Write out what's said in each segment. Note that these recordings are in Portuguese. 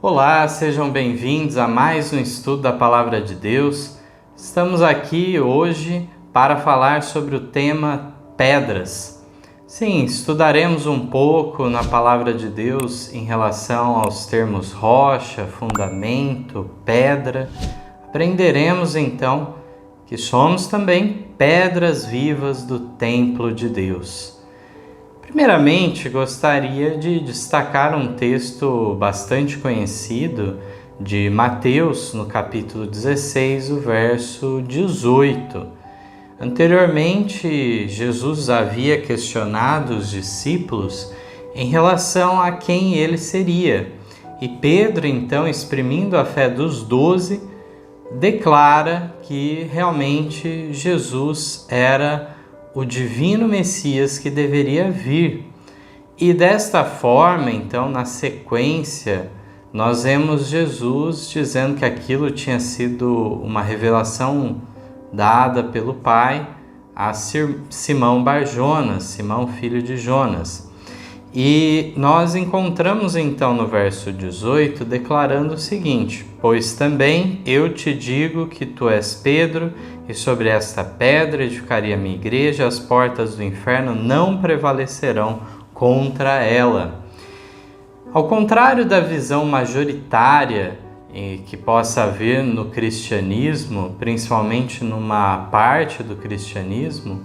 Olá, sejam bem-vindos a mais um estudo da Palavra de Deus. Estamos aqui hoje para falar sobre o tema pedras. Sim, estudaremos um pouco na Palavra de Deus em relação aos termos rocha, fundamento, pedra. Aprenderemos então que somos também pedras vivas do templo de Deus. Primeiramente, gostaria de destacar um texto bastante conhecido de Mateus, no capítulo 16, o verso 18. Anteriormente, Jesus havia questionado os discípulos em relação a quem ele seria. E Pedro, então, exprimindo a fé dos 12, declara que realmente Jesus era o divino Messias que deveria vir. E desta forma, então, na sequência, nós vemos Jesus dizendo que aquilo tinha sido uma revelação dada pelo Pai a Simão Bar-Jonas, Simão filho de Jonas. E nós encontramos então no verso 18 declarando o seguinte: pois também eu te digo que tu és Pedro, e sobre esta pedra edificarei a minha igreja, as portas do inferno não prevalecerão contra ela. Ao contrário da visão majoritária que possa haver no cristianismo, principalmente numa parte do cristianismo,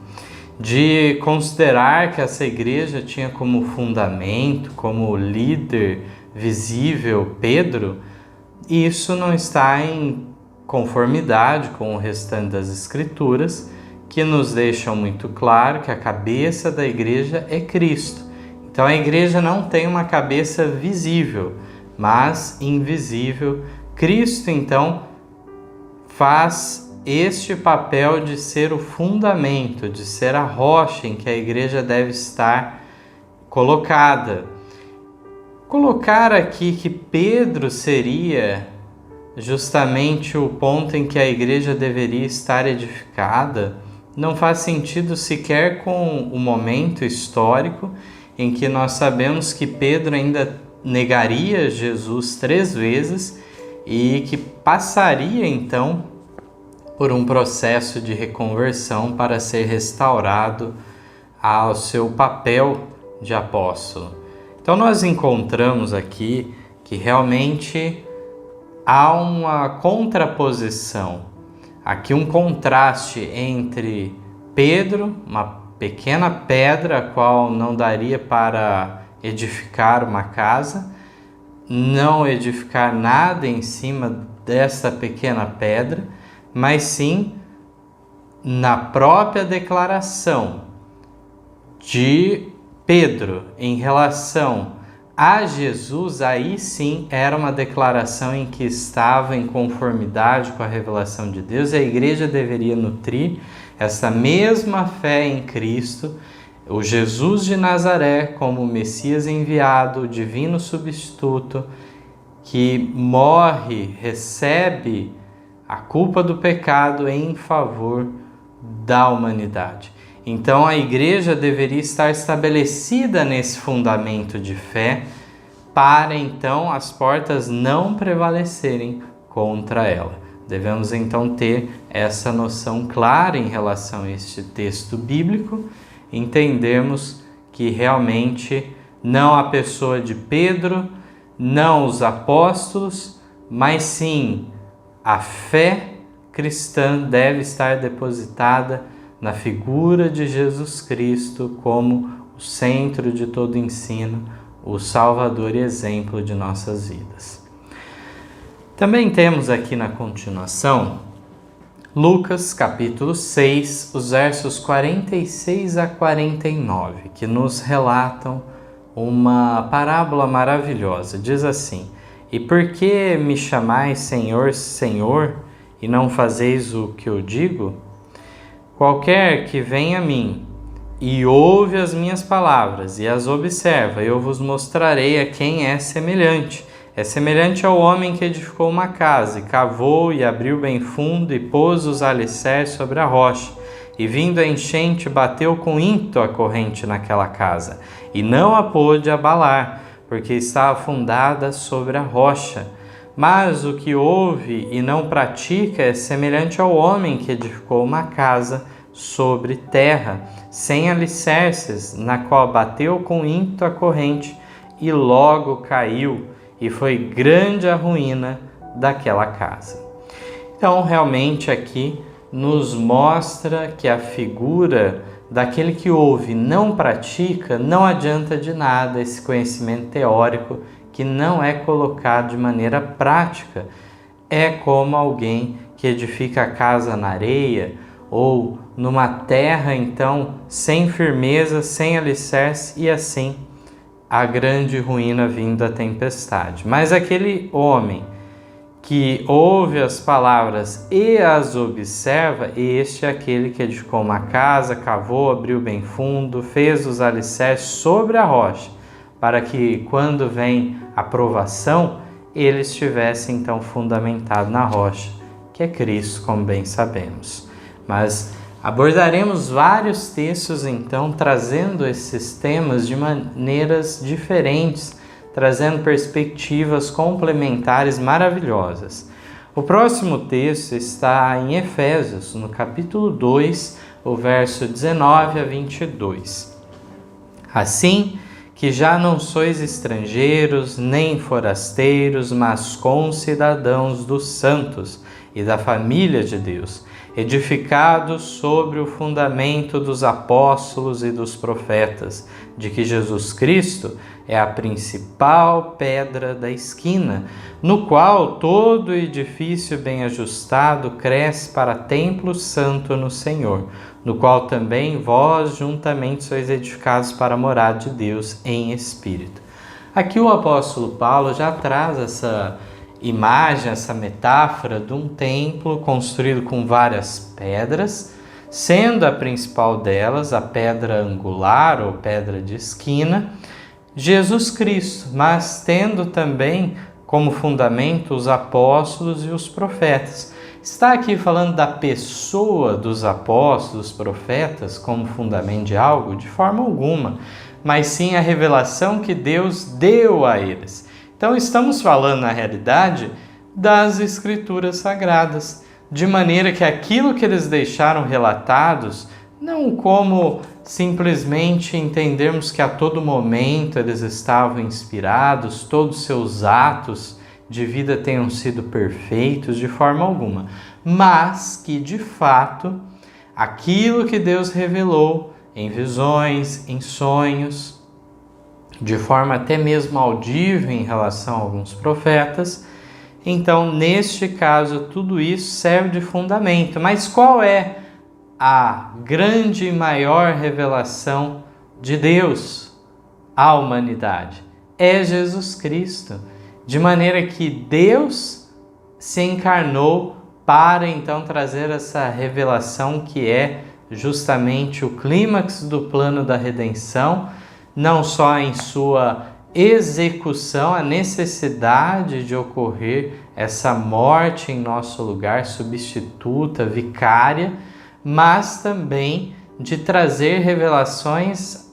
de considerar que essa igreja tinha como fundamento, como líder visível Pedro, isso não está em conformidade com o restante das Escrituras, que nos deixam muito claro que a cabeça da igreja é Cristo. Então a igreja não tem uma cabeça visível, mas invisível. Cristo, então, faz este papel de ser o fundamento, de ser a rocha em que a igreja deve estar colocada. Colocar aqui que Pedro seria justamente o ponto em que a igreja deveria estar edificada não faz sentido sequer com o momento histórico em que nós sabemos que Pedro ainda negaria Jesus 3 vezes e que passaria então por um processo de reconversão para ser restaurado ao seu papel de apóstolo. Então nós encontramos aqui que realmente há uma contraposição, aqui um contraste entre Pedro, uma pequena pedra a qual não daria para edificar uma casa, não edificar nada em cima desta pequena pedra, mas sim na própria declaração de Pedro em relação a Jesus. Aí sim era uma declaração em que estava em conformidade com a revelação de Deus, e a igreja deveria nutrir essa mesma fé em Cristo, o Jesus de Nazaré como o Messias enviado, o divino substituto, que morre, recebe a culpa do pecado em favor da humanidade. Então a igreja deveria estar estabelecida nesse fundamento de fé para então as portas não prevalecerem contra ela. Devemos então ter essa noção clara em relação a este texto bíblico, entendermos que realmente não a pessoa de Pedro, não os apóstolos, mas sim a fé cristã deve estar depositada na figura de Jesus Cristo como o centro de todo ensino, o Salvador e exemplo de nossas vidas. Também temos aqui na continuação Lucas capítulo 6, os versos 46 a 49, que nos relatam uma parábola maravilhosa. Diz assim: e por que me chamais Senhor, Senhor, e não fazeis o que eu digo? Qualquer que vem a mim e ouve as minhas palavras e as observa, eu vos mostrarei a quem é semelhante. É semelhante ao homem que edificou uma casa, e cavou e abriu bem fundo, e pôs os alicerces sobre a rocha. E vindo a enchente, bateu com ímpeto a corrente naquela casa, e não a pôde abalar, porque estava fundada sobre a rocha. Mas o que ouve e não pratica é semelhante ao homem que edificou uma casa sobre terra, sem alicerces, na qual bateu com ímpeto a corrente e logo caiu, e foi grande a ruína daquela casa. Então, realmente aqui nos mostra que a figura daquele que ouve e não pratica, não adianta de nada esse conhecimento teórico que não é colocado de maneira prática. É como alguém que edifica a casa na areia ou numa terra, então, sem firmeza, sem alicerce, e assim a grande ruína vindo da tempestade. Mas aquele homem que ouve as palavras e as observa, este é aquele que edificou uma casa, cavou, abriu bem fundo, fez os alicerces sobre a rocha, para que quando vem a provação, ele estivesse então fundamentado na rocha, que é Cristo, como bem sabemos. Mas abordaremos vários textos então, trazendo esses temas de maneiras diferentes, trazendo perspectivas complementares maravilhosas. O próximo texto está em Efésios, no capítulo 2, o verso 19 a 22. Assim que já não sois estrangeiros nem forasteiros, mas concidadãos dos santos e da família de Deus, edificados sobre o fundamento dos apóstolos e dos profetas, de que Jesus Cristo é a principal pedra da esquina, no qual todo edifício bem ajustado cresce para templo santo no Senhor, no qual também vós juntamente sois edificados para a morada de Deus em Espírito. Aqui o apóstolo Paulo já traz essa imagem, essa metáfora de um templo construído com várias pedras, sendo a principal delas a pedra angular ou pedra de esquina, Jesus Cristo, mas tendo também como fundamento os apóstolos e os profetas. Está aqui falando da pessoa dos apóstolos, dos profetas, como fundamento de algo? De forma alguma, mas sim a revelação que Deus deu a eles. Então estamos falando, na realidade, das Escrituras Sagradas, de maneira que aquilo que eles deixaram relatados, não como simplesmente entendermos que a todo momento eles estavam inspirados, todos os seus atos de vida tenham sido perfeitos, de forma alguma, mas que, de fato, aquilo que Deus revelou em visões, em sonhos, de forma até mesmo audível em relação a alguns profetas, então, neste caso, tudo isso serve de fundamento. Mas qual é a grande e maior revelação de Deus à humanidade? É Jesus Cristo. De maneira que Deus se encarnou para então trazer essa revelação que é justamente o clímax do plano da redenção, não só em sua execução, a necessidade de ocorrer essa morte em nosso lugar, substituta, vicária, mas também de trazer revelações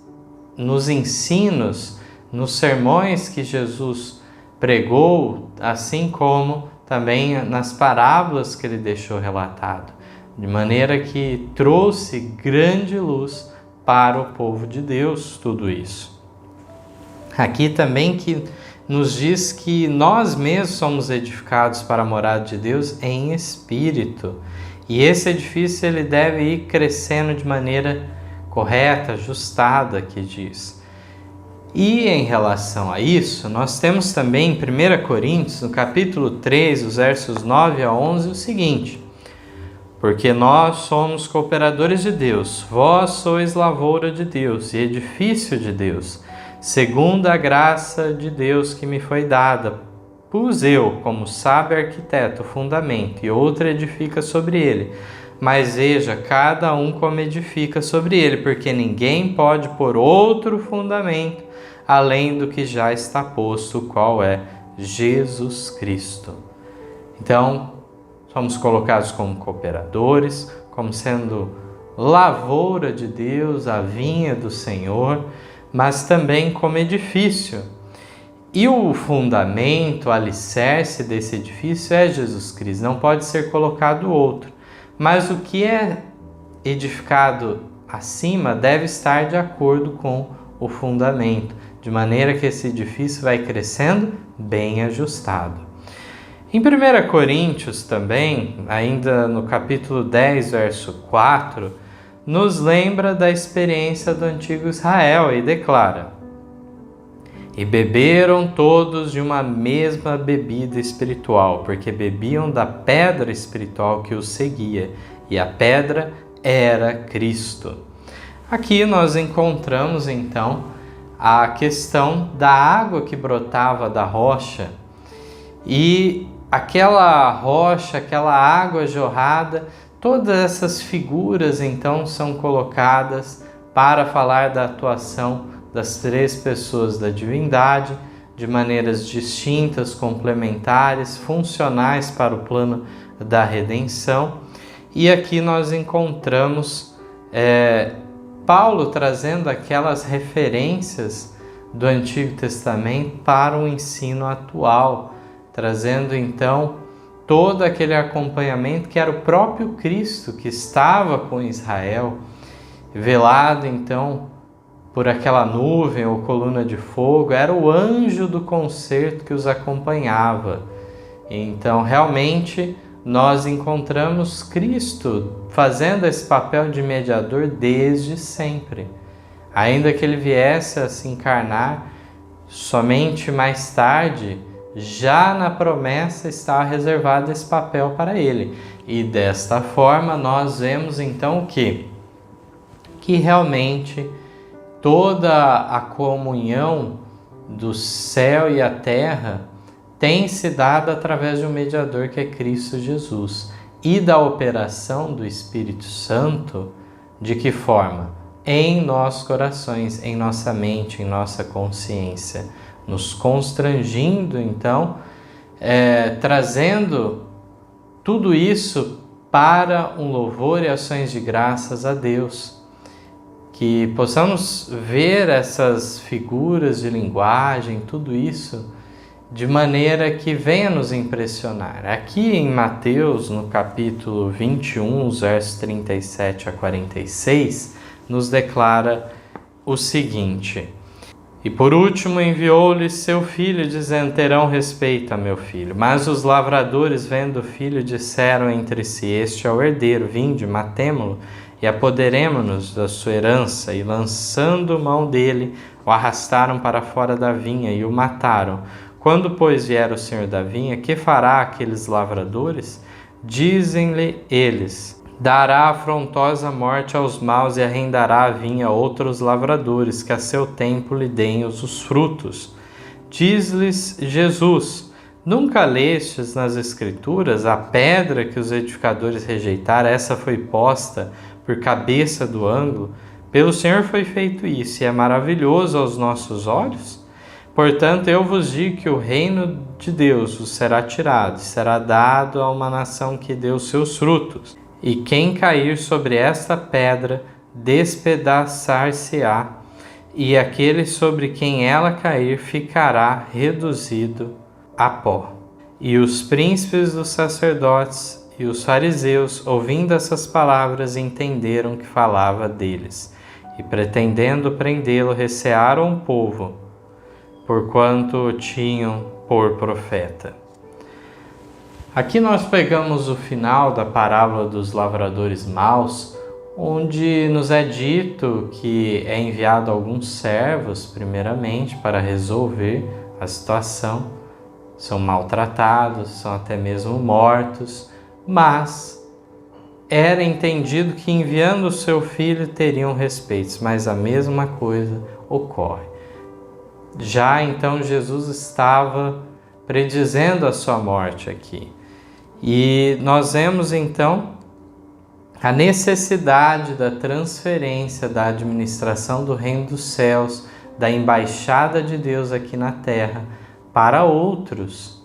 nos ensinos, nos sermões que Jesus pregou, assim como também nas parábolas que ele deixou relatado, de maneira que trouxe grande luz para o povo de Deus tudo isso. Aqui também que nos diz que nós mesmos somos edificados para a morada de Deus em espírito. E esse edifício ele deve ir crescendo de maneira correta, ajustada, que diz. E em relação a isso, nós temos também em 1 Coríntios, no capítulo 3, os versos 9 a 11, o seguinte: porque nós somos cooperadores de Deus, vós sois lavoura de Deus e edifício de Deus, segundo a graça de Deus que me foi dada. Pus eu, como sábio arquiteto, o fundamento, e outro edifica sobre ele. Mas veja, cada um como edifica sobre ele, porque ninguém pode pôr outro fundamento além do que já está posto, o qual é Jesus Cristo. Então, somos colocados como cooperadores, como sendo lavoura de Deus, a vinha do Senhor, mas também como edifício. E o fundamento, o alicerce desse edifício é Jesus Cristo, não pode ser colocado outro. Mas o que é edificado acima deve estar de acordo com o fundamento, de maneira que esse edifício vai crescendo bem ajustado. Em 1 Coríntios também, ainda no capítulo 10, verso 4, nos lembra da experiência do antigo Israel e declara: "E beberam todos de uma mesma bebida espiritual, porque bebiam da pedra espiritual que os seguia, e a pedra era Cristo." Aqui nós encontramos então a questão da água que brotava da rocha, e aquela rocha, aquela água jorrada, todas essas figuras então são colocadas para falar da atuação das três pessoas da divindade, de maneiras distintas, complementares, funcionais para o plano da redenção. E aqui nós encontramos Paulo trazendo aquelas referências do Antigo Testamento para o ensino atual, trazendo então todo aquele acompanhamento que era o próprio Cristo que estava com Israel, velado então por aquela nuvem ou coluna de fogo, era o anjo do concerto que os acompanhava. Então realmente nós encontramos Cristo fazendo esse papel de mediador desde sempre. Ainda que ele viesse a se encarnar somente mais tarde, já na promessa está reservado esse papel para ele. E desta forma nós vemos então o quê? Que realmente toda a comunhão do céu e a terra tem se dado através de um mediador que é Cristo Jesus. E da operação do Espírito Santo, de que forma? Em nossos corações, em nossa mente, em nossa consciência, nos constrangindo então, trazendo tudo isso para um louvor e ações de graças a Deus. Que possamos ver essas figuras de linguagem, tudo isso, de maneira que venha nos impressionar. Aqui em Mateus, no capítulo 21, versos 37 a 46, nos declara o seguinte: "E por último enviou-lhes seu filho, dizendo: terão respeito a meu filho. Mas os lavradores, vendo o filho, disseram entre si: este é o herdeiro, vinde, matemo-lo, e apoderemo-nos da sua herança. E lançando mão dele, o arrastaram para fora da vinha e o mataram. Quando, pois, vier o senhor da vinha, que fará aqueles lavradores? Dizem-lhe eles: dará afrontosa morte aos maus e arrendará a vinha a outros lavradores, que a seu tempo lhe deem os frutos. Diz-lhes Jesus: nunca lestes nas Escrituras a pedra que os edificadores rejeitaram, essa foi posta por cabeça do ângulo? Pelo Senhor foi feito isso, e é maravilhoso aos nossos olhos? Portanto, eu vos digo que o reino de Deus vos será tirado, e será dado a uma nação que deu seus frutos. E quem cair sobre esta pedra, despedaçar-se-á, e aquele sobre quem ela cair ficará reduzido a pó. E os príncipes dos sacerdotes e os fariseus, ouvindo essas palavras, entenderam que falava deles, e pretendendo prendê-lo, recearam o povo, porquanto o tinham por profeta. Aqui nós pegamos o final da parábola dos lavradores maus, onde nos é dito que é enviado alguns servos, primeiramente, para resolver a situação. São maltratados, são até mesmo mortos, mas era entendido que enviando o seu filho teriam respeitos, mas a mesma coisa ocorre. Já então Jesus estava predizendo a sua morte aqui. E nós vemos então a necessidade da transferência da administração do reino dos céus, da embaixada de Deus aqui na terra, para outros,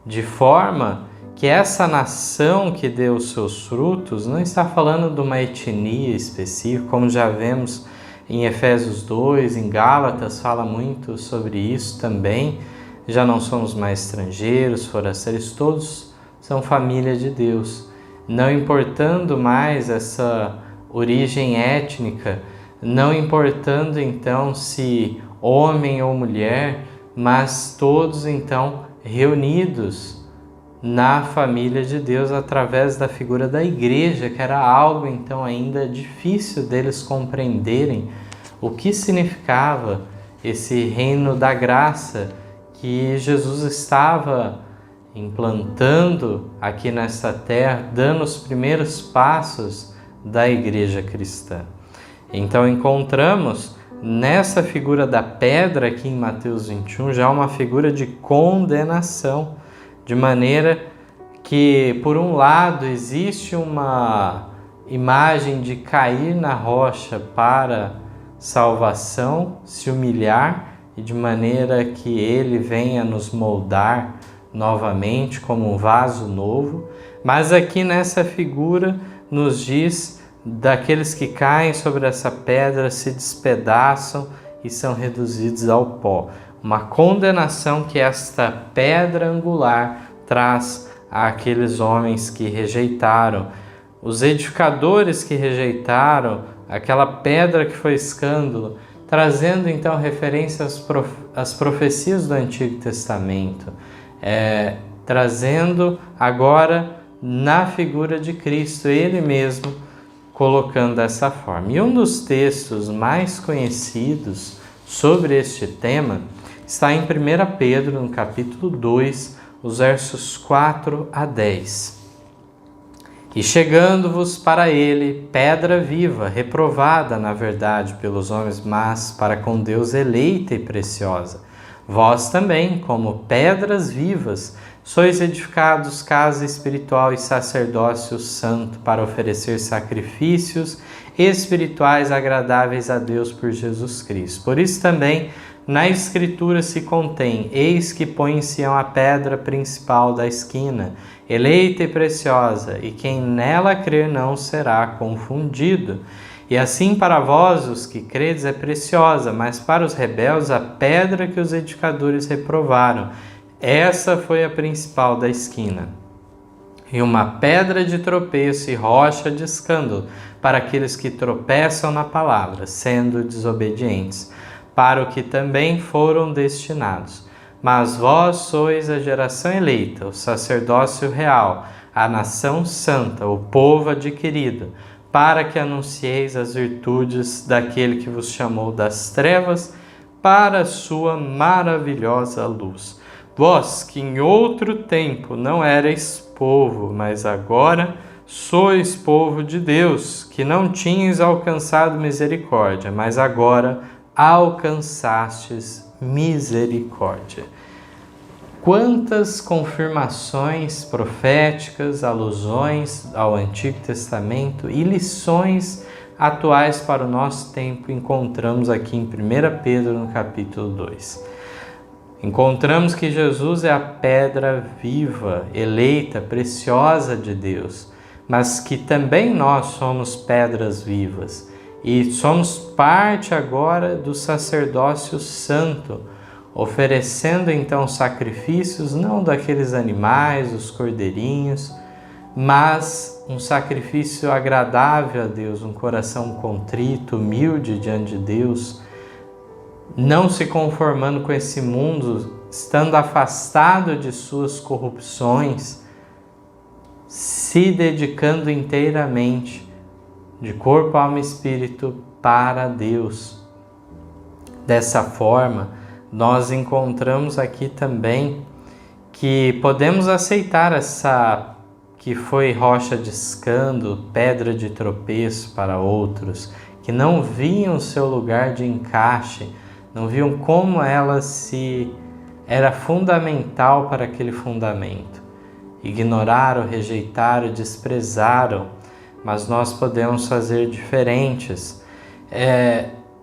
de forma que essa nação que deu os seus frutos não está falando de uma etnia específica, como já vemos em Efésios 2, em Gálatas fala muito sobre isso também, já não somos mais estrangeiros, forasteiros, todos são família de Deus. Não importando mais essa origem étnica, não importando então se homem ou mulher, mas todos então reunidos na família de Deus através da figura da igreja, que era algo então ainda difícil deles compreenderem o que significava esse reino da graça que Jesus estava implantando aqui nesta terra, dando os primeiros passos da igreja cristã. Então encontramos nessa figura da pedra aqui em Mateus 21 já uma figura de condenação, de maneira que, por um lado, existe uma imagem de cair na rocha para salvação, se humilhar, e de maneira que ele venha nos moldar novamente como um vaso novo, mas aqui nessa figura nos diz daqueles que caem sobre essa pedra, se despedaçam e são reduzidos ao pó. Uma condenação que esta pedra angular traz àqueles homens que rejeitaram, os edificadores que rejeitaram, aquela pedra que foi escândalo, trazendo então referência às profecias do Antigo Testamento, trazendo agora na figura de Cristo, Ele mesmo colocando dessa forma. E um dos textos mais conhecidos sobre este tema está em 1 Pedro, no capítulo 2, os versos 4 a 10. E chegando-vos para ele, pedra viva, reprovada, na verdade, pelos homens, mas para com Deus eleita e preciosa. Vós também, como pedras vivas, sois edificados casa espiritual e sacerdócio santo para oferecer sacrifícios espirituais agradáveis a Deus por Jesus Cristo. Por isso também, na Escritura se contém: eis que põe em Sião a pedra principal da esquina, eleita e preciosa, e quem nela crer não será confundido. E assim para vós, os que credes, é preciosa, mas para os rebeldes a pedra que os edificadores reprovaram, essa foi a principal da esquina. E uma pedra de tropeço e rocha de escândalo para aqueles que tropeçam na palavra, sendo desobedientes, para o que também foram destinados. Mas vós sois a geração eleita, o sacerdócio real, a nação santa, o povo adquirido, para que anuncieis as virtudes daquele que vos chamou das trevas para a sua maravilhosa luz. Vós que em outro tempo não erais povo, mas agora sois povo de Deus, que não tinhas alcançado misericórdia, mas agora alcançastes misericórdia. Quantas confirmações proféticas, alusões ao Antigo Testamento e lições atuais para o nosso tempo encontramos aqui em 1 Pedro, no capítulo 2. Encontramos que Jesus é a pedra viva, eleita, preciosa de Deus, mas que também nós somos pedras vivas e somos parte agora do sacerdócio santo, oferecendo então sacrifícios não daqueles animais, os cordeirinhos, mas um sacrifício agradável a Deus, um coração contrito, humilde diante de Deus, não se conformando com esse mundo, estando afastado de suas corrupções, se dedicando inteiramente, de corpo, alma e espírito, para Deus. Dessa forma, nós encontramos aqui também que podemos aceitar essa que foi rocha de escândalo, pedra de tropeço para outros, que não viam seu lugar de encaixe, não viam como ela era fundamental para aquele fundamento. Ignoraram, rejeitaram, desprezaram, mas nós podemos fazer diferentes.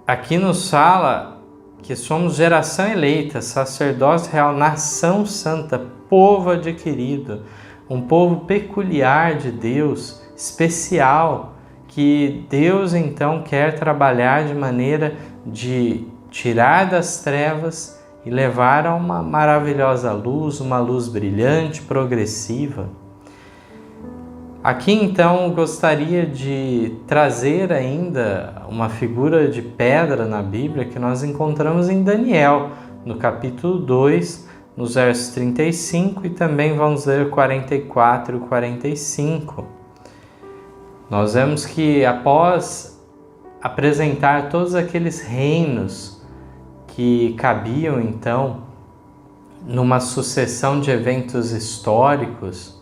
Aqui nos fala que somos geração eleita, sacerdócio real, nação santa, povo adquirido, um povo peculiar de Deus, especial, que Deus então quer trabalhar de maneira de tirar das trevas e levar a uma maravilhosa luz, uma luz brilhante, progressiva. Aqui então gostaria de trazer ainda uma figura de pedra na Bíblia que nós encontramos em Daniel, no capítulo 2, nos versos 35 e também vamos ler 44 e 45. Nós vemos que após apresentar todos aqueles reinos que cabiam então numa sucessão de eventos históricos,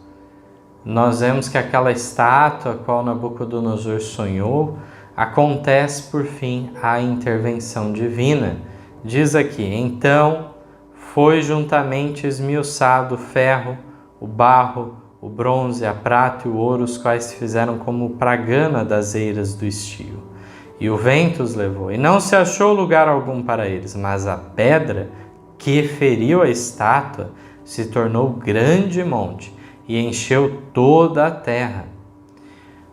nós vemos que aquela estátua a qual Nabucodonosor sonhou, acontece por fim a intervenção divina. Diz aqui: então foi juntamente esmiuçado o ferro, o barro, o bronze, a prata e o ouro, os quais se fizeram como pragana das eiras do estio. E o vento os levou, e não se achou lugar algum para eles, mas a pedra que feriu a estátua se tornou grande monte, e encheu toda a terra.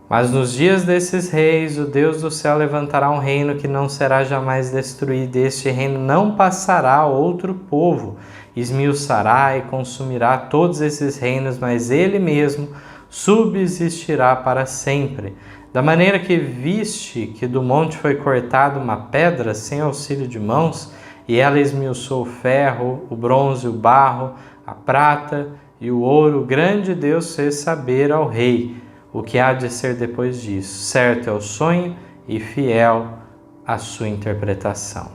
Mas nos dias desses reis, o Deus do céu levantará um reino que não será jamais destruído. Este reino não passará a outro povo, esmiuçará e consumirá todos esses reinos, mas ele mesmo subsistirá para sempre. Da maneira que viste que do monte foi cortada uma pedra sem auxílio de mãos, e ela esmiuçou o ferro, o bronze, o barro, a prata e o ouro, o grande Deus fez saber ao rei o que há de ser depois disso. Certo é o sonho e fiel a sua interpretação.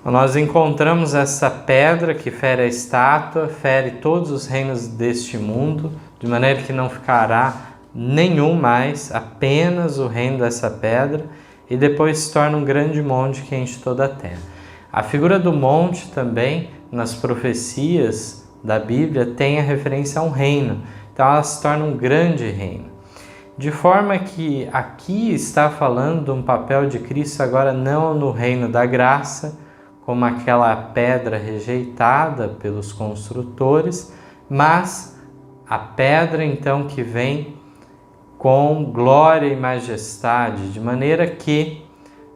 Nós encontramos essa pedra que fere a estátua, fere todos os reinos deste mundo, de maneira que não ficará nenhum mais, apenas o reino dessa pedra, e depois se torna um grande monte que enche toda a terra. A figura do monte também, nas profecias da Bíblia, tem a referência a um reino. Então ela se torna um grande reino. De forma que aqui está falando de um papel de Cristo agora não no reino da graça, como aquela pedra rejeitada pelos construtores, mas a pedra então que vem com glória e majestade, de maneira que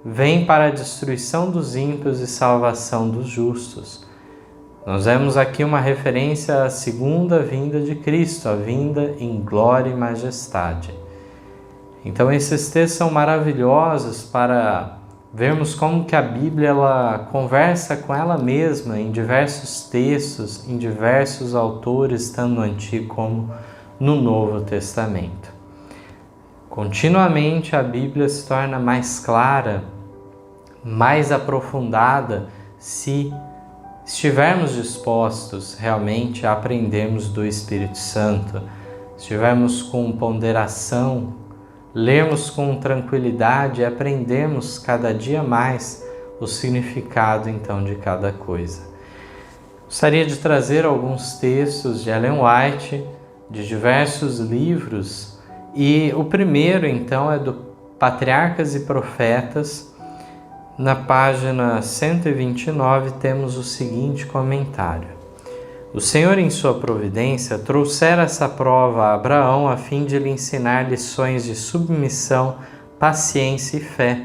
vem para a destruição dos ímpios e salvação dos justos. Nós vemos aqui uma referência à segunda vinda de Cristo, a vinda em glória e majestade. Então esses textos são maravilhosos para vermos como que a Bíblia ela conversa com ela mesma em diversos textos, em diversos autores, tanto no Antigo como no Novo Testamento. Continuamente a Bíblia se torna mais clara, mais aprofundada, se estivermos dispostos realmente a aprendermos do Espírito Santo, estivermos com ponderação, lermos com tranquilidade e aprendermos cada dia mais o significado então de cada coisa. Gostaria de trazer alguns textos de Ellen White, de diversos livros, e o primeiro então é do Patriarcas e Profetas. Na página 129 temos o seguinte comentário: o Senhor em sua providência trouxera essa prova a Abraão a fim de lhe ensinar lições de submissão, paciência e fé,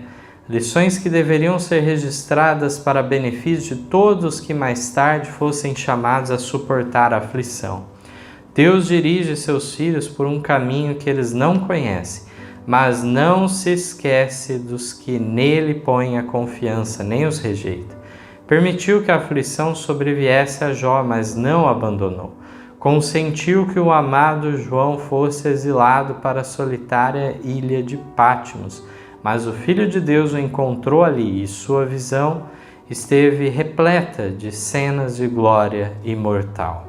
lições que deveriam ser registradas para benefício de todos que mais tarde fossem chamados a suportar a aflição. Deus dirige seus filhos por um caminho que eles não conhecem, mas não se esquece dos que nele põem a confiança, nem os rejeita. Permitiu que a aflição sobreviesse a Jó, mas não o abandonou. Consentiu que o amado João fosse exilado para a solitária ilha de Patmos, mas o Filho de Deus o encontrou ali e sua visão esteve repleta de cenas de glória imortal.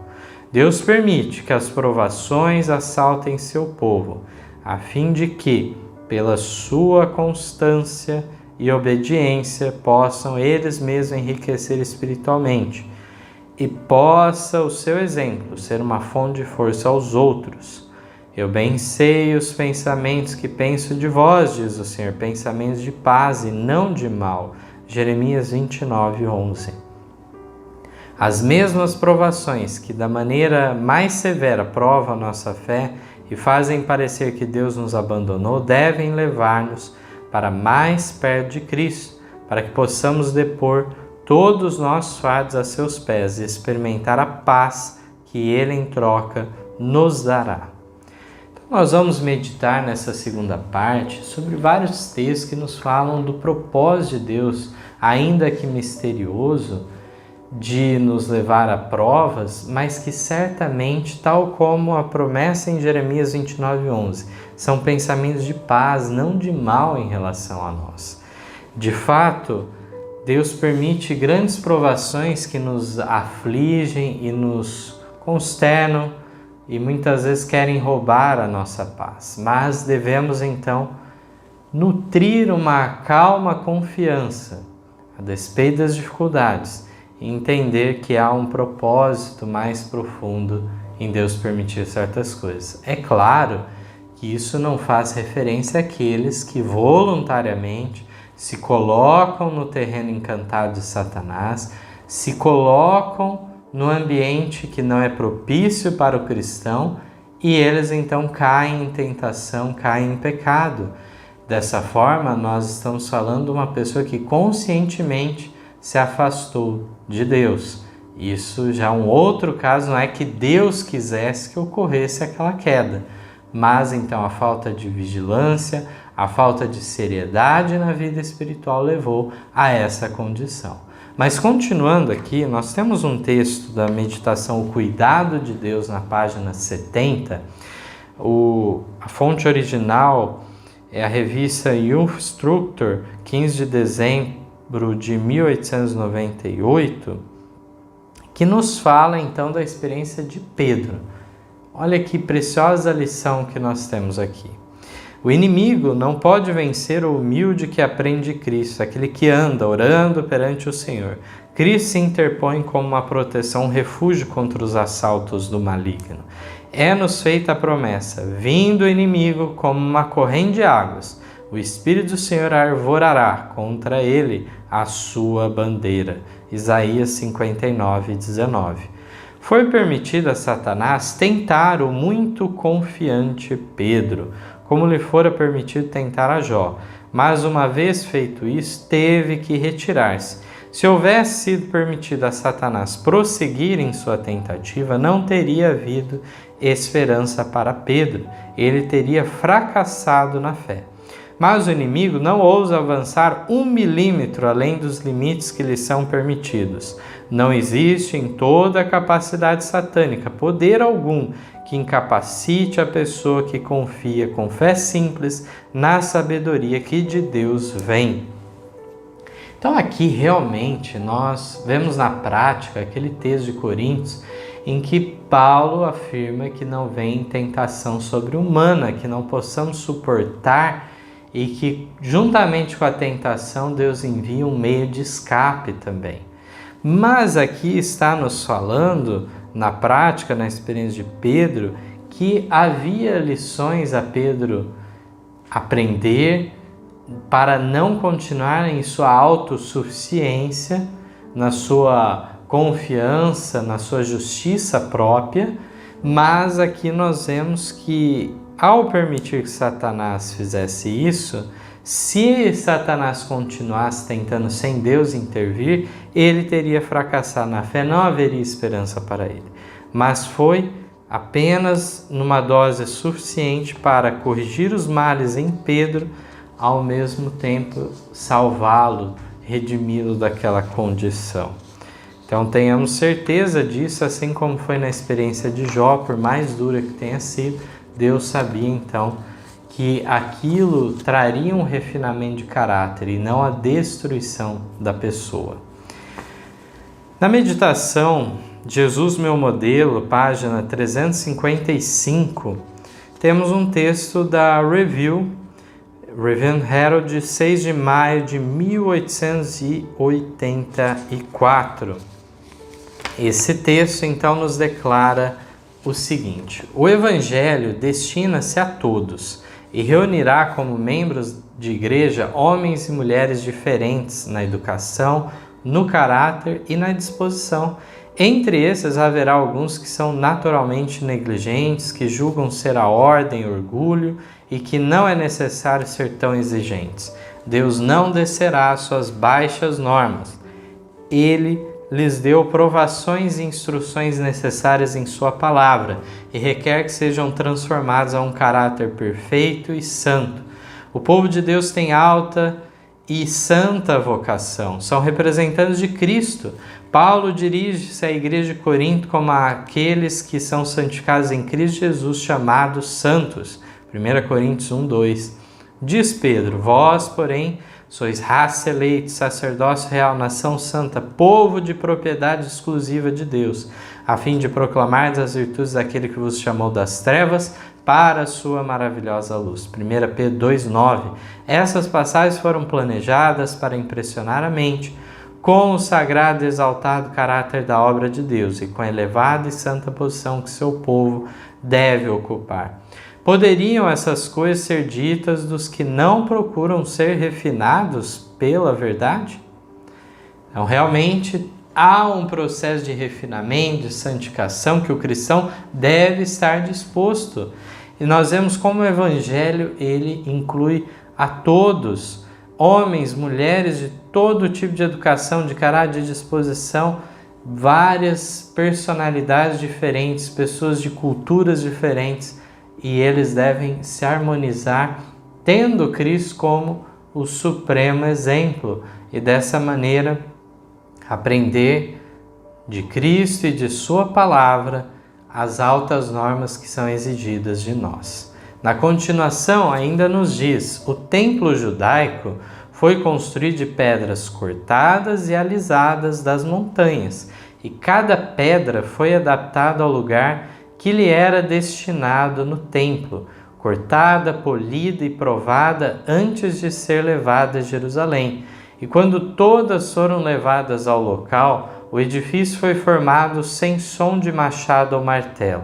Deus permite que as provações assaltem seu povo, a fim de que, pela sua constância e obediência, possam eles mesmos enriquecer espiritualmente, e possa o seu exemplo ser uma fonte de força aos outros. Eu bem sei os pensamentos que penso de vós, diz o Senhor, pensamentos de paz e não de mal. Jeremias 29:11. As mesmas provações que da maneira mais severa provam a nossa fé e fazem parecer que Deus nos abandonou, devem levar-nos para mais perto de Cristo, para que possamos depor todos nós fardos a seus pés e experimentar a paz que Ele em troca nos dará. Então, nós vamos meditar nessa segunda parte sobre vários textos que nos falam do propósito de Deus, ainda que misterioso, de nos levar a provas, mas que certamente, tal como a promessa em Jeremias 29:11, são pensamentos de paz, não de mal em relação a nós. De fato, Deus permite grandes provações que nos afligem e nos consternam e muitas vezes querem roubar a nossa paz, mas devemos então nutrir uma calma confiança a despeito das dificuldades e entender que há um propósito mais profundo em Deus permitir certas coisas. É claro que isso não faz referência àqueles que voluntariamente se colocam no terreno encantado de Satanás, se colocam no ambiente que não é propício para o cristão e eles então caem em tentação, caem em pecado. Dessa forma, nós estamos falando de uma pessoa que conscientemente se afastou de Deus. Isso já é um outro caso, não é que Deus quisesse que ocorresse aquela queda, mas então a falta de vigilância, a falta de seriedade na vida espiritual levou a essa condição. Mas continuando aqui, nós temos um texto da meditação O Cuidado de Deus na página 70. A fonte original é a revista Youth Structure, 15 de dezembro de 1898, que nos fala então da experiência de Pedro. Olha que preciosa lição que nós temos aqui. O inimigo não pode vencer o humilde que aprende Cristo, aquele que anda orando perante o Senhor. Cristo se interpõe como uma proteção, um refúgio contra os assaltos do maligno. É-nos feita a promessa, vindo o inimigo como uma corrente de águas, o Espírito do Senhor arvorará contra ele a sua bandeira. Isaías 59:19. Foi permitido a Satanás tentar o muito confiante Pedro, como lhe fora permitido tentar a Jó, mas uma vez feito isso, teve que retirar-se. Se houvesse sido permitido a Satanás prosseguir em sua tentativa, não teria havido esperança para Pedro, ele teria fracassado na fé. Mas o inimigo não ousa avançar 1 milímetro além dos limites que lhe são permitidos. Não existe em toda a capacidade satânica poder algum que incapacite a pessoa que confia com fé simples na sabedoria que de Deus vem. Então aqui realmente nós vemos na prática aquele texto de Coríntios em que Paulo afirma que não vem tentação sobre-humana, que não possamos suportar e que juntamente com a tentação Deus envia um meio de escape também. Mas aqui está nos falando, na prática, na experiência de Pedro, que havia lições a Pedro aprender para não continuar em sua autossuficiência, na sua confiança, na sua justiça própria, mas aqui nós vemos que ao permitir que Satanás fizesse isso, se Satanás continuasse tentando sem Deus intervir, ele teria fracassado na fé, não haveria esperança para ele. Mas foi apenas numa dose suficiente para corrigir os males em Pedro, ao mesmo tempo salvá-lo, redimi-lo daquela condição. Então tenhamos certeza disso, assim como foi na experiência de Jó, por mais dura que tenha sido, Deus sabia então que aquilo traria um refinamento de caráter e não a destruição da pessoa. Na meditação Jesus Meu Modelo, página 355, temos um texto da Review Herald, 6 de maio de 1884. Esse texto então nos declara o seguinte: o Evangelho destina-se a todos e reunirá como membros de igreja homens e mulheres diferentes na educação, no caráter e na disposição. Entre esses haverá alguns que são naturalmente negligentes, que julgam ser a ordem e orgulho e que não é necessário ser tão exigentes. Deus não descerá às suas baixas normas. Ele lhes deu provações e instruções necessárias em sua palavra e requer que sejam transformados a um caráter perfeito e santo. O povo de Deus tem alta e santa vocação, são representantes de Cristo. Paulo dirige-se à igreja de Corinto como aqueles que são santificados em Cristo Jesus, chamados santos. 1 Coríntios 1:2. Diz Pedro: vós, porém, sois raça eleita, sacerdócio real, nação santa, povo de propriedade exclusiva de Deus, a fim de proclamar as virtudes daquele que vos chamou das trevas para a sua maravilhosa luz. 1 Pedro 2:9. Essas passagens foram planejadas para impressionar a mente com o sagrado e exaltado caráter da obra de Deus e com a elevada e santa posição que seu povo deve ocupar. Poderiam essas coisas ser ditas dos que não procuram ser refinados pela verdade? Então, realmente, há um processo de refinamento, de santificação que o cristão deve estar disposto. E nós vemos como o Evangelho, ele inclui a todos, homens, mulheres de todo tipo de educação, de caráter, de disposição, várias personalidades diferentes, pessoas de culturas diferentes, e eles devem se harmonizar, tendo Cristo como o supremo exemplo, e dessa maneira aprender de Cristo e de sua palavra as altas normas que são exigidas de nós. Na continuação, ainda nos diz: o templo judaico foi construído de pedras cortadas e alisadas das montanhas, e cada pedra foi adaptada ao lugar que lhe era destinado no templo, cortada, polida e provada antes de ser levada a Jerusalém. E quando todas foram levadas ao local, o edifício foi formado sem som de machado ou martelo.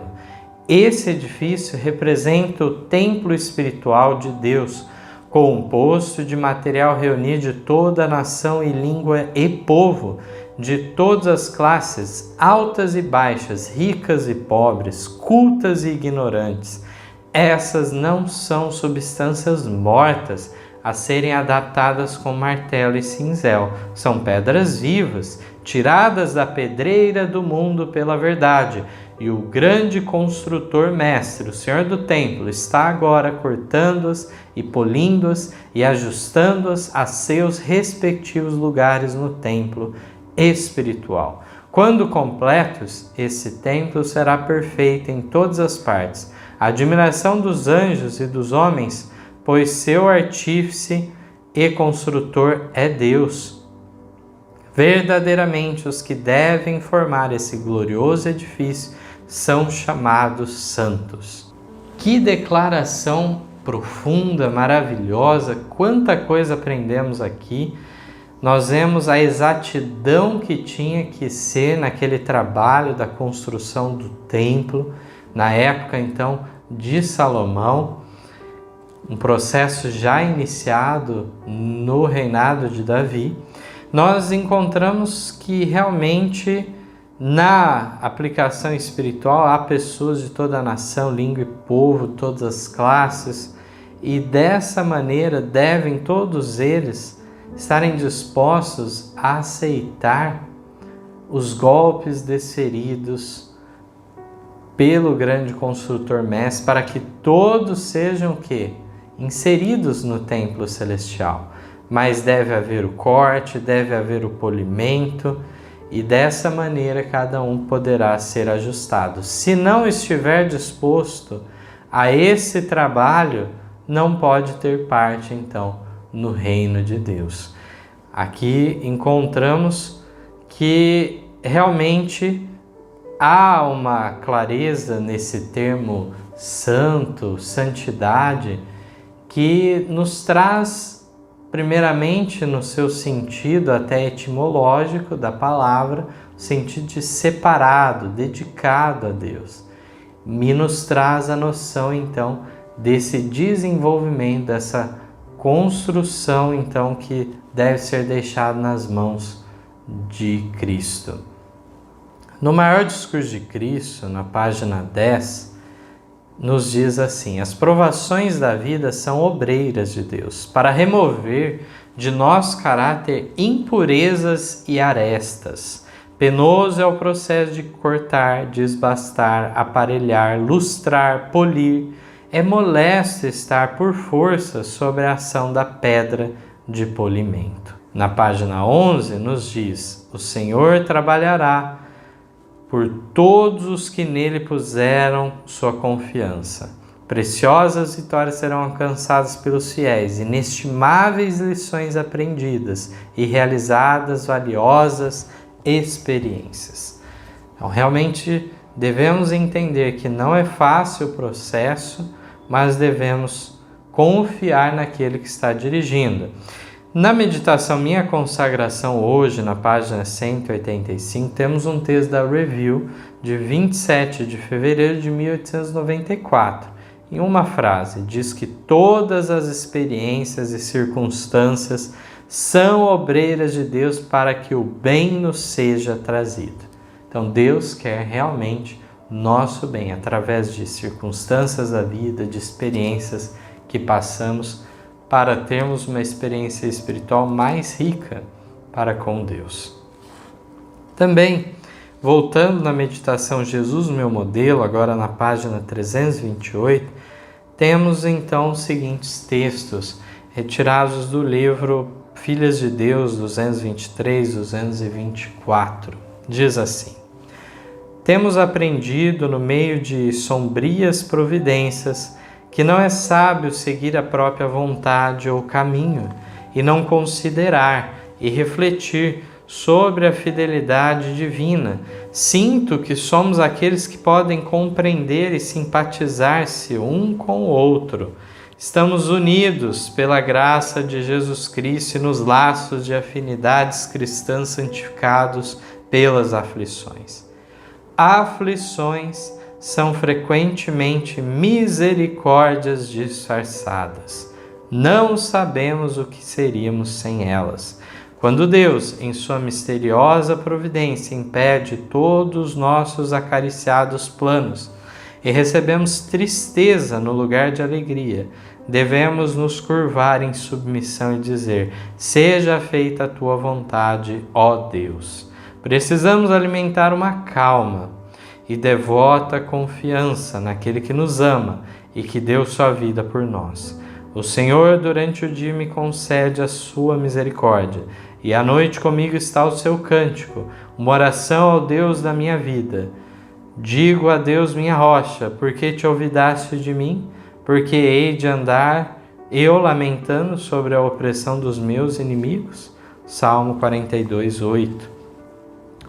Esse edifício representa o templo espiritual de Deus, composto de material reunido de toda a nação e língua e povo, de todas as classes, altas e baixas, ricas e pobres, cultas e ignorantes. Essas não são substâncias mortas a serem adaptadas com martelo e cinzel. São pedras vivas, tiradas da pedreira do mundo pela verdade. E o grande construtor mestre, o Senhor do templo, está agora cortando-as e polindo-as e ajustando-as a seus respectivos lugares no templo espiritual. Quando completos, esse templo será perfeito em todas as partes, a admiração dos anjos e dos homens, pois seu artífice e construtor é Deus. Verdadeiramente, os que devem formar esse glorioso edifício são chamados santos. Que declaração profunda, maravilhosa, quanta coisa aprendemos aqui. Nós vemos a exatidão que tinha que ser naquele trabalho da construção do templo, na época então de Salomão, um processo já iniciado no reinado de Davi. Nós encontramos que realmente na aplicação espiritual há pessoas de toda a nação, língua e povo, todas as classes, e dessa maneira devem todos eles estarem dispostos a aceitar os golpes desferidos pelo grande construtor mestre, para que todos sejam o quê? Inseridos no templo celestial. Mas deve haver o corte, deve haver o polimento, e dessa maneira cada um poderá ser ajustado. Se não estiver disposto a esse trabalho, não pode ter parte então no reino de Deus. Aqui encontramos que realmente há uma clareza nesse termo santo, santidade, que nos traz, primeiramente, no seu sentido até etimológico da palavra, o sentido de separado, dedicado a Deus. E nos traz a noção, então, desse desenvolvimento, dessa construção, então, que deve ser deixado nas mãos de Cristo. No maior discurso de Cristo, na página 10, nos diz assim: as provações da vida são obreiras de Deus, para remover de nosso caráter impurezas e arestas. Penoso é o processo de cortar, desbastar, aparelhar, lustrar, polir. É molesto estar por força sobre a ação da pedra de polimento. Na página 11 nos diz: o Senhor trabalhará por todos os que nele puseram sua confiança. Preciosas vitórias serão alcançadas pelos fiéis, inestimáveis lições aprendidas e realizadas valiosas experiências. Então, realmente devemos entender que não é fácil o processo, mas devemos confiar naquele que está dirigindo. Na meditação Minha Consagração hoje, na página 185, temos um texto da Review de 27 de fevereiro de 1894. Em uma frase, diz que todas as experiências e circunstâncias são obreiras de Deus para que o bem nos seja trazido. Então Deus quer realmente nosso bem, através de circunstâncias da vida, de experiências que passamos, para termos uma experiência espiritual mais rica para com Deus. Também, voltando na meditação Jesus, meu modelo, agora na página 328, temos então os seguintes textos, retirados do livro Filhas de Deus, 223, 224. Diz assim: temos aprendido no meio de sombrias providências que não é sábio seguir a própria vontade ou caminho e não considerar e refletir sobre a fidelidade divina. Sinto que somos aqueles que podem compreender e simpatizar-se um com o outro. Estamos unidos pela graça de Jesus Cristo e nos laços de afinidades cristãs santificados pelas aflições. Aflições são frequentemente misericórdias disfarçadas. Não sabemos o que seríamos sem elas. Quando Deus, em sua misteriosa providência, impede todos os nossos acariciados planos e recebemos tristeza no lugar de alegria, devemos nos curvar em submissão e dizer: seja feita a tua vontade, ó Deus. Precisamos alimentar uma calma e devota confiança naquele que nos ama e que deu sua vida por nós. O Senhor durante o dia me concede a sua misericórdia, e à noite comigo está o seu cântico, uma oração ao Deus da minha vida. Digo a Deus minha rocha, por que te olvidaste de mim? Porque hei de andar eu lamentando sobre a opressão dos meus inimigos? Salmo 42, 8.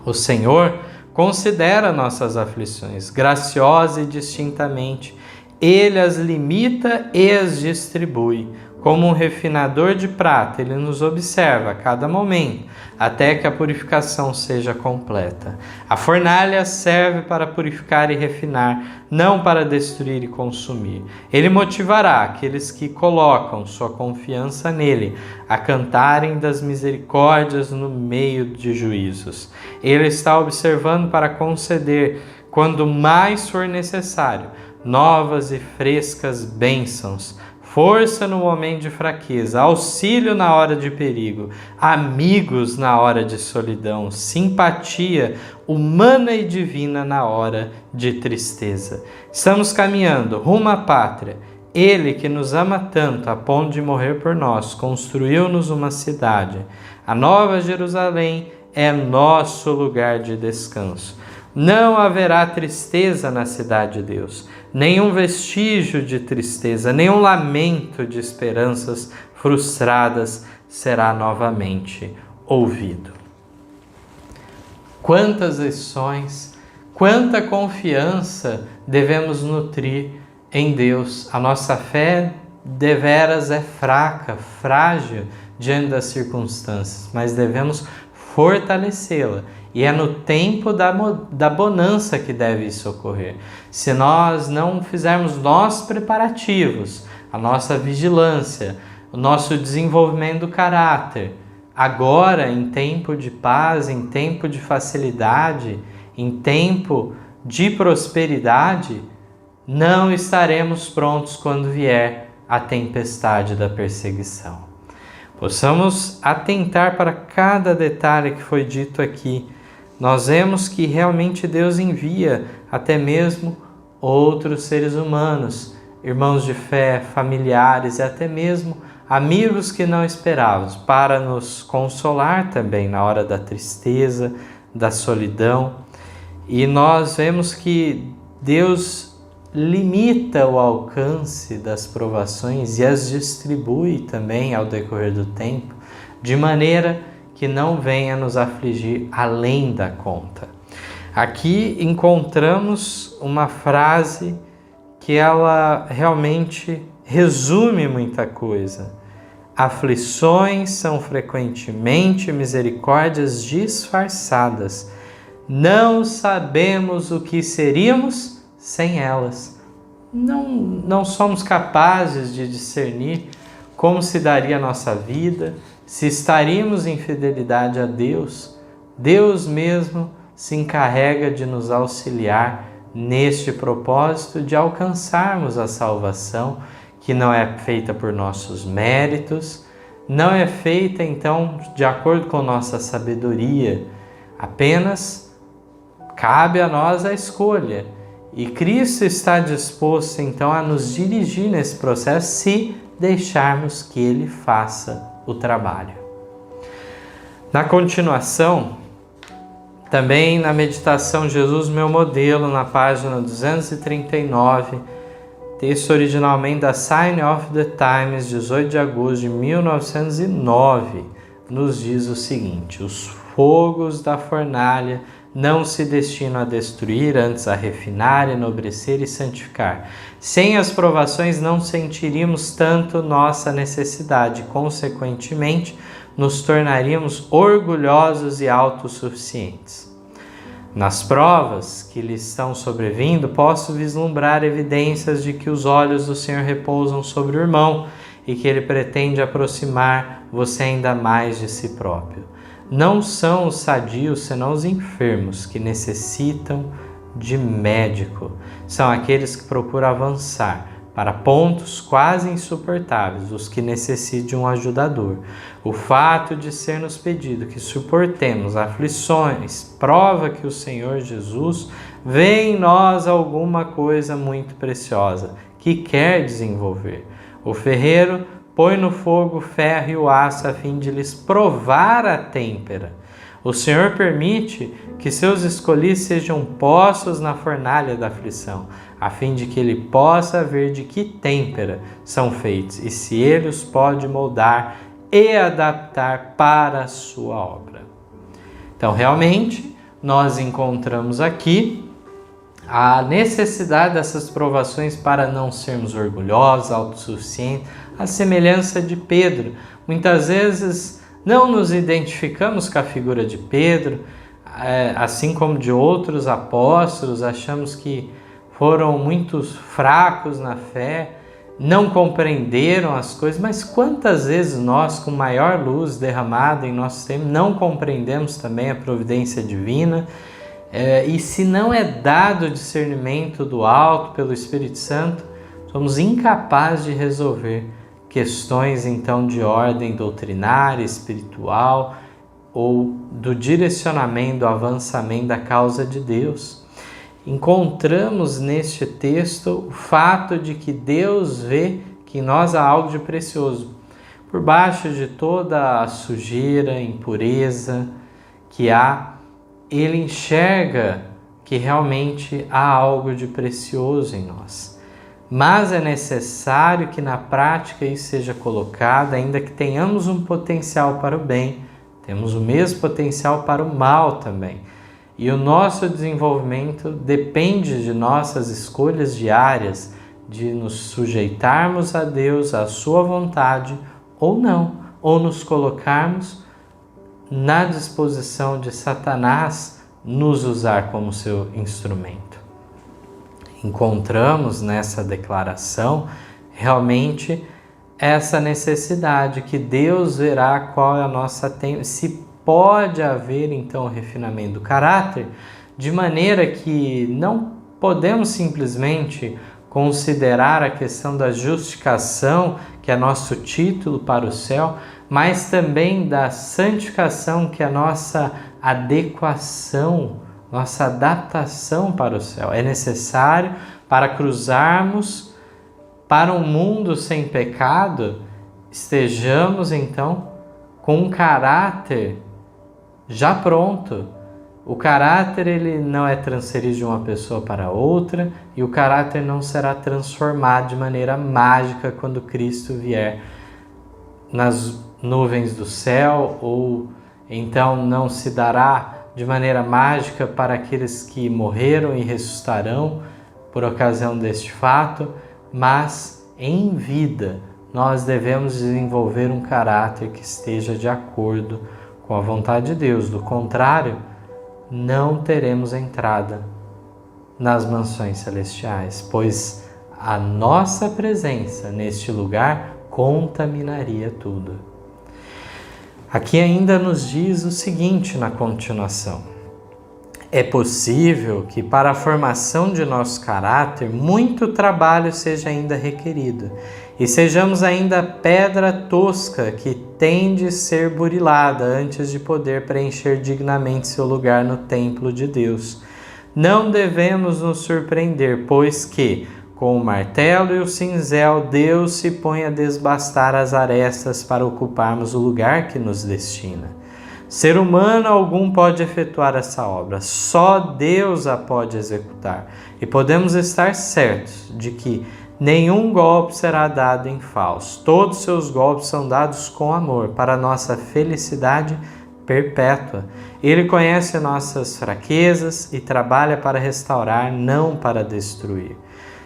O Senhor considera nossas aflições, graciosa e distintamente. Ele as limita e as distribui. Como um refinador de prata, Ele nos observa a cada momento, até que a purificação seja completa. A fornalha serve para purificar e refinar, não para destruir e consumir. Ele motivará aqueles que colocam sua confiança nele a cantarem das misericórdias no meio de juízos. Ele está observando para conceder, quando mais for necessário, novas e frescas bênçãos, força no momento de fraqueza, auxílio na hora de perigo, amigos na hora de solidão, simpatia humana e divina na hora de tristeza. Estamos caminhando rumo à pátria. Ele que nos ama tanto a ponto de morrer por nós, construiu-nos uma cidade. A Nova Jerusalém é nosso lugar de descanso. Não haverá tristeza na cidade de Deus, nenhum vestígio de tristeza, nenhum lamento de esperanças frustradas será novamente ouvido. Quantas lições, quanta confiança devemos nutrir em Deus. A nossa fé deveras é fraca, frágil diante das circunstâncias, mas devemos fortalecê-la. E é no tempo da bonança que deve isso ocorrer. Se nós não fizermos nossos preparativos, a nossa vigilância, o nosso desenvolvimento do caráter, agora em tempo de paz, em tempo de facilidade, em tempo de prosperidade, não estaremos prontos quando vier a tempestade da perseguição. Possamos atentar para cada detalhe que foi dito aqui. Nós vemos que realmente Deus envia até mesmo outros seres humanos, irmãos de fé, familiares e até mesmo amigos que não esperávamos, para nos consolar também na hora da tristeza, da solidão. E nós vemos que Deus limita o alcance das provações e as distribui também ao decorrer do tempo, de maneira que não venha nos afligir além da conta. Aqui encontramos uma frase que ela realmente resume muita coisa. Aflições são frequentemente misericórdias disfarçadas. Não sabemos o que seríamos sem elas. Não somos capazes de discernir como se daria a nossa vida, se estaríamos em fidelidade a Deus. Deus mesmo se encarrega de nos auxiliar neste propósito de alcançarmos a salvação, que não é feita por nossos méritos, não é feita então de acordo com nossa sabedoria, apenas cabe a nós a escolha. E Cristo está disposto então a nos dirigir nesse processo se deixarmos que Ele faça o trabalho. Na continuação, também na meditação Jesus, meu modelo, na página 239, texto originalmente da Sign of the Times, 18 de agosto de 1909, nos diz o seguinte: os fogos da fornalha não se destinam a destruir, antes a refinar, enobrecer e santificar. Sem as provações não sentiríamos tanto nossa necessidade, consequentemente, nos tornaríamos orgulhosos e autossuficientes. Nas provas que lhe estão sobrevindo, posso vislumbrar evidências de que os olhos do Senhor repousam sobre o irmão e que ele pretende aproximar você ainda mais de si próprio. Não são os sadios, senão os enfermos, que necessitam de médico. São aqueles que procuram avançar para pontos quase insuportáveis, os que necessitam de um ajudador. O fato de ser nos pedido que suportemos aflições prova que o Senhor Jesus vê em nós alguma coisa muito preciosa que quer desenvolver. O ferreiro põe no fogo o ferro e o aço a fim de lhes provar a têmpera. O Senhor permite que seus escolhidos sejam postos na fornalha da aflição, a fim de que ele possa ver de que têmpera são feitos e se ele os pode moldar e adaptar para a sua obra. Então, realmente, nós encontramos aqui a necessidade dessas provações para não sermos orgulhosos, autossuficientes, a semelhança de Pedro. Muitas vezes não nos identificamos com a figura de Pedro, assim como de outros apóstolos, achamos que foram muito fracos na fé, não compreenderam as coisas, mas quantas vezes nós, com maior luz derramada em nosso tempo, não compreendemos também a providência divina, e se não é dado o discernimento do alto pelo Espírito Santo, somos incapazes de resolver questões então de ordem doutrinária, espiritual ou do direcionamento, do avançamento da causa de Deus. Encontramos neste texto o fato de que Deus vê que em nós há algo de precioso. Por baixo de toda a sujeira, impureza que há, Ele enxerga que realmente há algo de precioso em nós. Mas é necessário que na prática isso seja colocado, ainda que tenhamos um potencial para o bem, temos o mesmo potencial para o mal também. E o nosso desenvolvimento depende de nossas escolhas diárias, de nos sujeitarmos a Deus, à sua vontade, ou não, ou nos colocarmos na disposição de Satanás nos usar como seu instrumento. Encontramos nessa declaração realmente essa necessidade que Deus verá qual é a nossa se pode haver então o refinamento do caráter, de maneira que não podemos simplesmente considerar a questão da justificação, que é nosso título para o céu, mas também da santificação, que é a nossa adequação, nossa adaptação para o céu. É necessário para cruzarmos para um mundo sem pecado, estejamos então com um caráter já pronto. O caráter ele não é transferido de uma pessoa para outra, e o caráter não será transformado de maneira mágica quando Cristo vier nas nuvens do céu, ou então não se dará de maneira mágica para aqueles que morreram e ressuscitarão por ocasião deste fato, mas em vida nós devemos desenvolver um caráter que esteja de acordo com a vontade de Deus. Do contrário, não teremos entrada nas mansões celestiais, pois a nossa presença neste lugar contaminaria tudo. Aqui ainda nos diz o seguinte na continuação: é possível que para a formação de nosso caráter muito trabalho seja ainda requerido e sejamos ainda pedra tosca que tem de ser burilada antes de poder preencher dignamente seu lugar no templo de Deus. Não devemos nos surpreender, pois que, com o martelo e o cinzel, Deus se põe a desbastar as arestas para ocuparmos o lugar que nos destina. Ser humano algum pode efetuar essa obra, só Deus a pode executar. E podemos estar certos de que nenhum golpe será dado em falso. Todos seus golpes são dados com amor, para nossa felicidade perpétua. Ele conhece nossas fraquezas e trabalha para restaurar, não para destruir.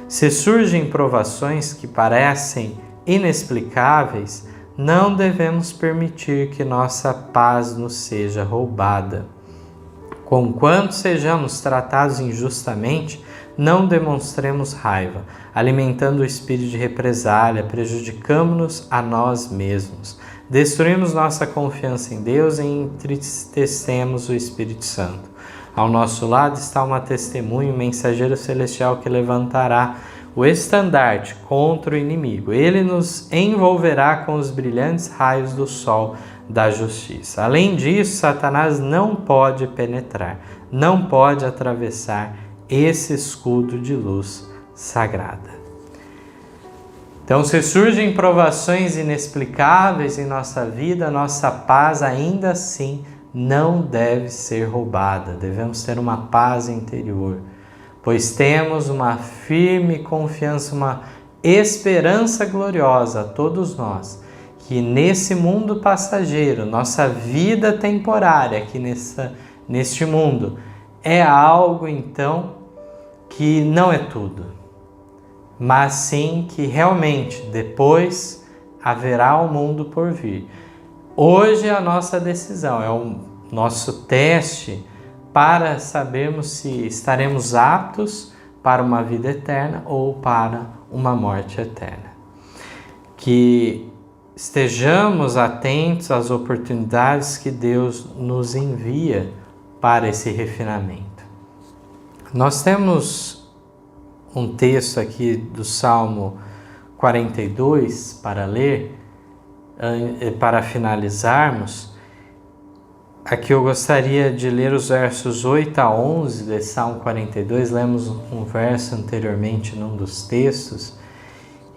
Se surgem provações que parecem inexplicáveis, não devemos permitir que nossa paz nos seja roubada. Conquanto sejamos tratados injustamente, não demonstremos raiva, alimentando o espírito de represália, prejudicamos-nos a nós mesmos. Destruímos nossa confiança em Deus e entristecemos o Espírito Santo. Ao nosso lado está uma testemunha, um mensageiro celestial que levantará o estandarte contra o inimigo. Ele nos envolverá com os brilhantes raios do sol da justiça. Além disso, Satanás não pode penetrar, não pode atravessar esse escudo de luz sagrada. Então, se surgem provações inexplicáveis em nossa vida, nossa paz ainda assim não deve ser roubada. Devemos ter uma paz interior, pois temos uma firme confiança, uma esperança gloriosa, todos nós, que nesse mundo passageiro, nossa vida temporária aqui neste mundo, é algo então que não é tudo, mas sim que realmente depois haverá um mundo por vir. Hoje é a nossa decisão, é o nosso teste para sabermos se estaremos aptos para uma vida eterna ou para uma morte eterna. Que estejamos atentos às oportunidades que Deus nos envia para esse refinamento. Nós temos um texto aqui do Salmo 42 para ler, para finalizarmos. Aqui eu gostaria de ler os versos 8 a 11 desse Salmo 42. Lemos um verso anteriormente num dos textos.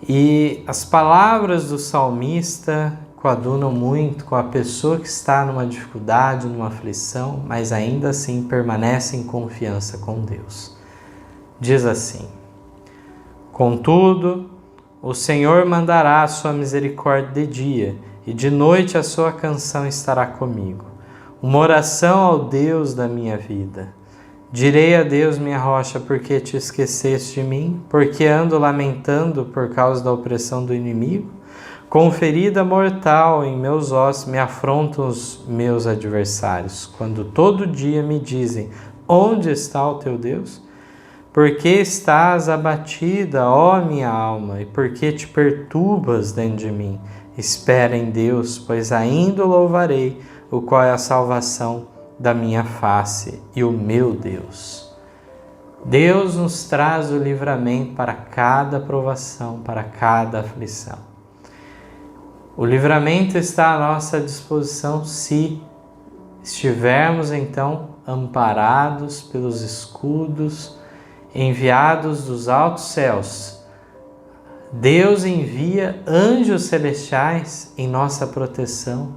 E as palavras do salmista coadunam muito com a pessoa que está numa dificuldade, numa aflição, mas ainda assim permanece em confiança com Deus. Diz assim: contudo, o Senhor mandará a sua misericórdia de dia, e de noite a sua canção estará comigo. Uma oração ao Deus da minha vida. Direi a Deus, minha rocha, porque te esqueceste de mim? Porque ando lamentando por causa da opressão do inimigo? Com ferida mortal em meus ossos me afrontam os meus adversários, quando todo dia me dizem: onde está o teu Deus? Por que estás abatida, ó minha alma, e por que te perturbas dentro de mim? Espera em Deus, pois ainda o louvarei, o qual é a salvação da minha face e o meu Deus. Deus nos traz o livramento para cada provação, para cada aflição. O livramento está à nossa disposição se estivermos então amparados pelos escudos enviados dos altos céus. Deus envia anjos celestiais em nossa proteção.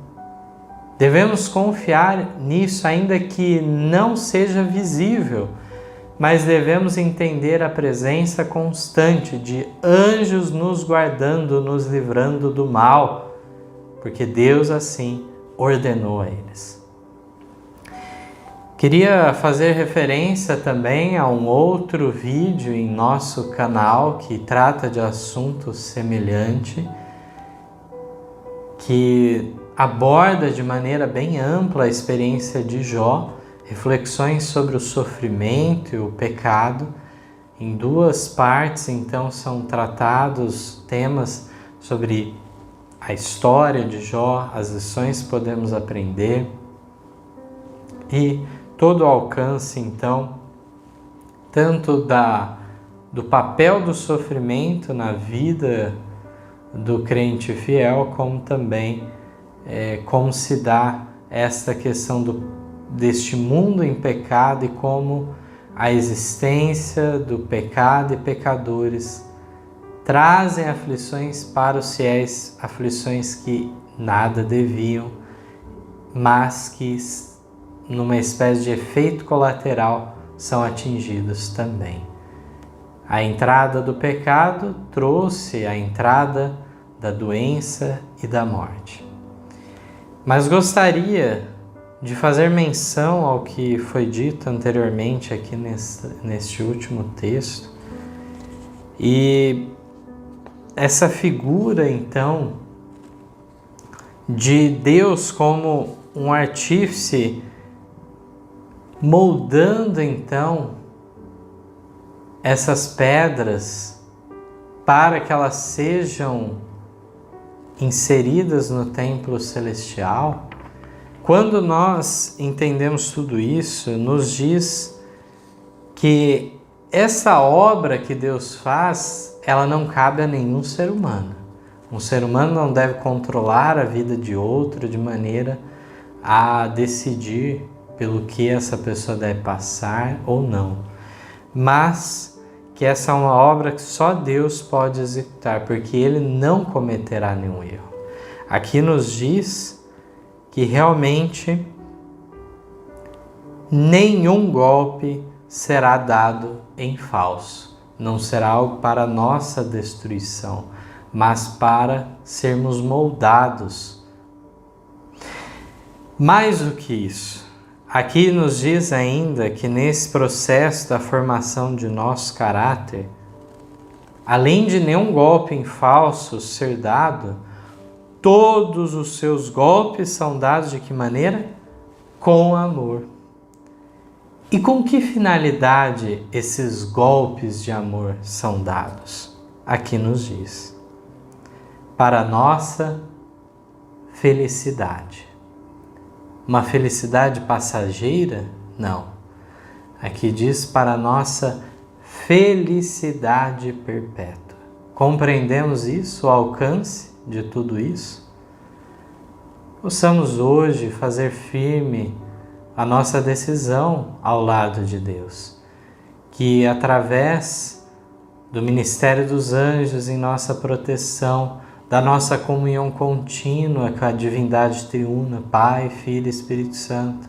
Devemos confiar nisso, ainda que não seja visível, mas devemos entender a presença constante de anjos nos guardando, nos livrando do mal, porque Deus assim ordenou a eles. Queria fazer referência também a um outro vídeo em nosso canal que trata de assunto semelhante, que aborda de maneira bem ampla a experiência de Jó, reflexões sobre o sofrimento e o pecado. Em duas partes, então, são tratados temas sobre a história de Jó, as lições que podemos aprender e todo o alcance, então, tanto do papel do sofrimento na vida do crente fiel, como também como se dá esta questão deste mundo em pecado e como a existência do pecado e pecadores trazem aflições para os fiéis, aflições que nada deviam, mas que numa espécie de efeito colateral são atingidos também. A entrada do pecado trouxe a entrada da doença e da morte. Mas gostaria de fazer menção ao que foi dito anteriormente aqui neste último texto. E essa figura, então, de Deus como um artífice moldando, então, essas pedras para que elas sejam inseridas no templo celestial. Quando nós entendemos tudo isso, nos diz que essa obra que Deus faz, ela não cabe a nenhum ser humano. Um ser humano não deve controlar a vida de outro de maneira a decidir pelo que essa pessoa deve passar ou não. Mas que essa é uma obra que só Deus pode executar, porque Ele não cometerá nenhum erro. Aqui nos diz que realmente nenhum golpe será dado em falso. Não será algo para nossa destruição, mas para sermos moldados. Mais do que isso, aqui nos diz ainda que nesse processo da formação de nosso caráter, além de nenhum golpe em falso ser dado, todos os seus golpes são dados de que maneira? Com amor. E com que finalidade esses golpes de amor são dados? Aqui nos diz: para a nossa felicidade. Uma felicidade passageira? Não. Aqui diz para a nossa felicidade perpétua. Compreendemos isso, o alcance de tudo isso? Possamos hoje fazer firme a nossa decisão ao lado de Deus, que através do ministério dos anjos em nossa proteção, da nossa comunhão contínua com a divindade triuna, Pai, Filho e Espírito Santo,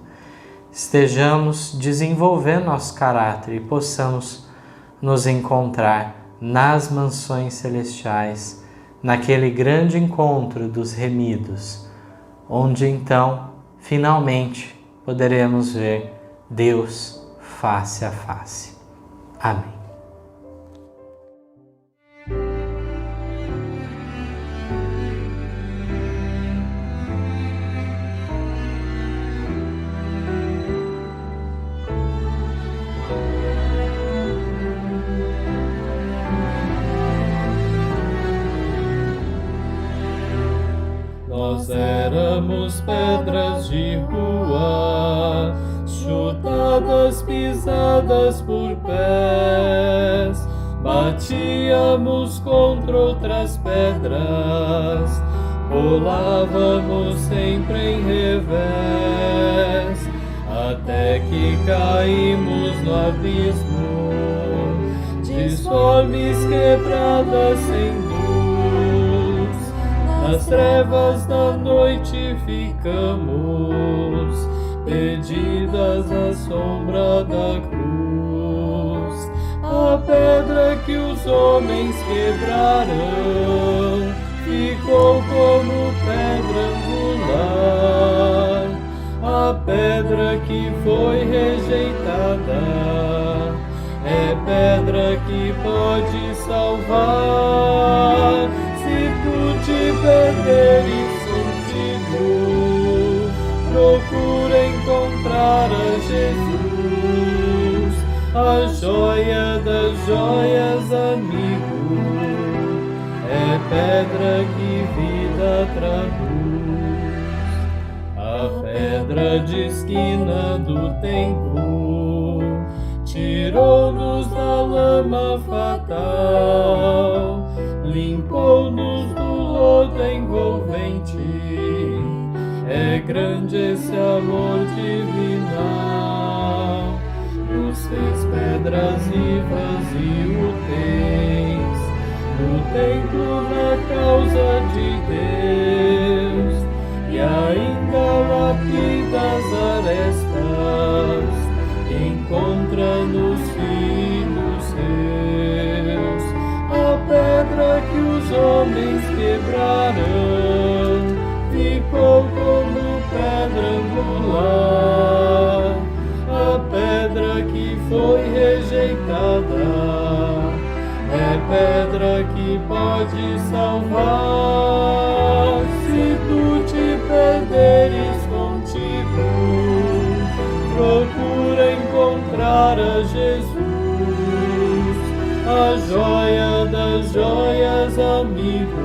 estejamos desenvolvendo nosso caráter e possamos nos encontrar nas mansões celestiais, naquele grande encontro dos remidos, onde então, finalmente, poderemos ver Deus face a face. Amém. Nós éramos pedras de rua, chutadas, pisadas por pés, batíamos contra outras pedras, rolávamos sempre em revés, até que caímos no abismo, disformes, quebradas sem luz. Nas trevas da noite ficamos, perdidas à sombra da cruz. A pedra que os homens quebraram ficou como pedra angular. A pedra que foi rejeitada é pedra que pode salvar. Se tu te perderes contigo, procura encontrar a Jesus, a joia das joias, amigo. É pedra que vida traduz, a pedra de esquina do templo tirou-nos da lama fatal, limpou-nos do lodo envolvente. É grande esse amor divinal, nos fez pedras vivas e úteis no templo, na causa de Deus, e ainda lapida as arestas que encontra nos filhos seus. A pedra que os homens quebraram ficou como pedra angular. A pedra que foi rejeitada é pedra que pode salvar. Se tu te perderes contigo, procura encontrar a Jesus, a joia das joias, amigo.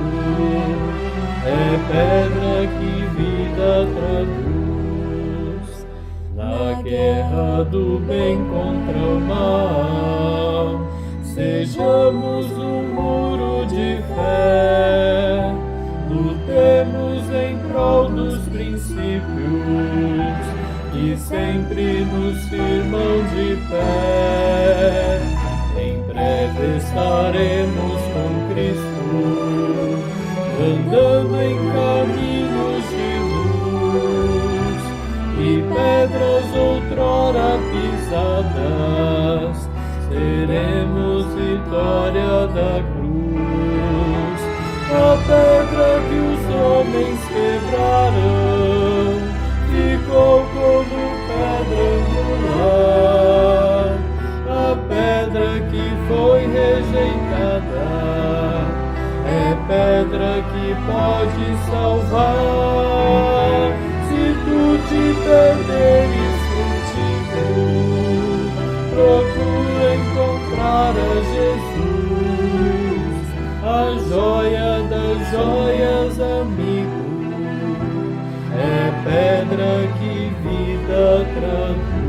É pedra que vida traduz. Na guerra do bem contra o mal, sejamos um muro de fé, lutemos em prol dos princípios que sempre nos firmam de pé. Em breve estaremos com Cristo, andando em caminhos de luz, e pedras outrora pisadas teremos vitória da cruz. A pedra que os homens quebraram ficou como pedra angular. A pedra que foi rejeitada é pedra que pode salvar. Se tu te perderes contigo, procura encontrar a Jesus, a joia das joias, amigo. É pedra que vida traduz.